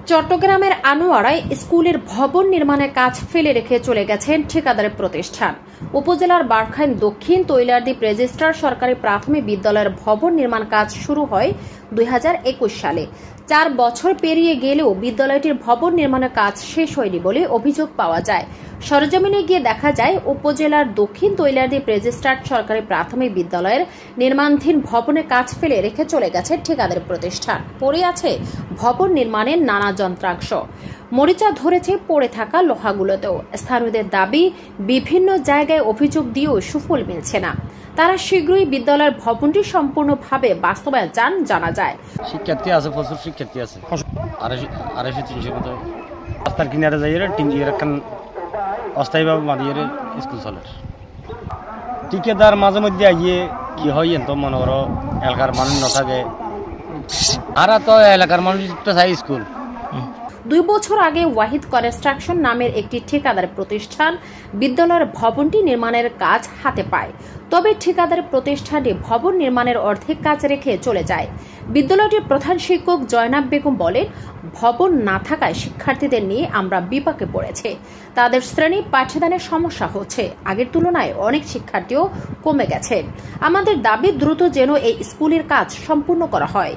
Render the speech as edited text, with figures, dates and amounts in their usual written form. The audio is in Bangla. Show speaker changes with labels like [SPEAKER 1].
[SPEAKER 1] চট্টগ্রামের আনোয়ারায় স্কুলের ভবন নির্মাণের কাজ ফেলে রেখে চলে গেছেন ঠিকাদারের প্রতিষ্ঠান। উপজেলার বারখাইন দক্ষিণ তৈলারদ্বীপ রেজিস্ট্রার সরকারি প্রাথমিক বিদ্যালয়ের ভবন নির্মাণ কাজ শুরু হয় 2021 সালে। 4 বছর পেরিয়ে গেলেও বিদ্যালয়টির ভবন নির্মাণের কাজ শেষ হয়নি বলে অভিযোগ পাওয়া যায়। সরেজমিনে গিয়ে দেখা যায় উপজেলার দক্ষিণ তৈলারদ্বীপ রেজিস্ট্রার সরকারি প্রাথমিক বিদ্যালয়ের নির্মাণাধীন ভবনের কাজ ফেলে রেখে চলে গেছে ঠিকাদার প্রতিষ্ঠান। পড়ে আছে ভবন নির্মাণের নানা যন্ত্রাংশ, মরিচা ধরেছে পড়ে থাকা লোহাগুলোতেও। স্থানীয়দের দাবি, বিভিন্ন জায়গায় অভিযোগ দিয়েও সুফল মিলছে না। তারা শীঘ্রই বিদ্যালয়ের ভবনটি সম্পূর্ণভাবে বাস্তবায়ন চান জানা যায়।
[SPEAKER 2] শিক্ষার্থী আছে, প্রচুর শিক্ষার্থী আছে, 250-300 মতো। রাস্তার কিনারে যাই টিঙ্গির একখান অস্থায়ীভাবে বাঁধিয়ে স্কুল চলে। ঠিকাদার মাঝে মধ্যে আইয়ে কি হয় তো মনে করো এলাকার মানুষ না থাকে, আর তো এলাকার মানুষ তো চাই স্কুল।
[SPEAKER 1] 2 বছর আগে ওয়াহিদ কনস্ট্রাকশন নামের একটি ঠিকাদার প্রতিষ্ঠান বিদ্যালয়ের ভবনটি নির্মাণের কাজ হাতে পায়। তবে ঠিকাদার প্রতিষ্ঠানটি ভবন নির্মাণের অর্ধেক কাজ রেখে চলে যায়। বিদ্যালয়টির প্রধান শিক্ষক জয়নাব বেগম বলেন, ভবন না থাকায় শিক্ষার্থীদের নিয়ে আমরা বিপাকে পড়েছে। তাদের শ্রেণী পাঠদানের সমস্যা হচ্ছে। আগের তুলনায় অনেক শিক্ষার্থীও কমে গেছে। আমাদের দাবি দ্রুত যেন এই স্কুলের কাজ সম্পূর্ণ করা হয়।